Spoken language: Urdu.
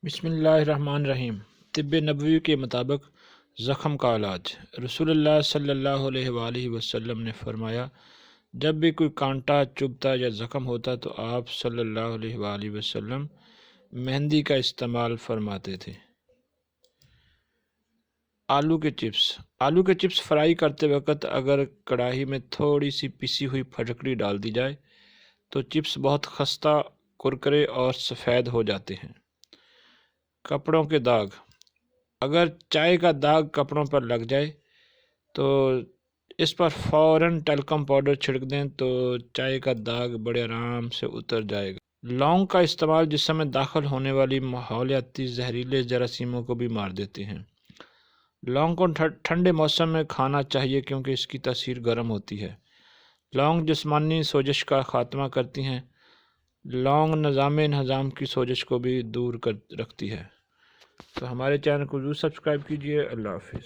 بسم اللہ الرحمن الرحیم۔ طب نبوی کے مطابق زخم کا علاج۔ رسول اللہ صلی اللہ علیہ وآلہ وسلم نے فرمایا، جب بھی کوئی کانٹا چبھتا یا زخم ہوتا تو آپ صلی اللہ علیہ وآلہ وسلم مہندی کا استعمال فرماتے تھے۔ آلو کے چپس۔ آلو کے چپس فرائی کرتے وقت اگر کڑاہی میں تھوڑی سی پسی ہوئی پھٹکڑی ڈال دی جائے تو چپس بہت خستہ، کرکرے اور سفید ہو جاتے ہیں۔ کپڑوں کے داغ۔ اگر چائے کا داغ کپڑوں پر لگ جائے تو اس پر فوراً ٹیلکم پاؤڈر چھڑک دیں تو چائے کا داغ بڑے آرام سے اتر جائے گا۔ لونگ کا استعمال جسم میں داخل ہونے والی ماحولیاتی زہریلے جراثیموں کو بھی مار دیتے ہیں۔ لونگ کو ٹھنڈے موسم میں کھانا چاہیے کیونکہ اس کی تاثیر گرم ہوتی ہے۔ لونگ جسمانی سوزش کا خاتمہ کرتی ہیں۔ لونگ نظام ہضم کی سوزش کو بھی دور رکھتی ہے۔ تو ہمارے چینل کو ضرور سبسکرائب کیجیے۔ اللہ حافظ۔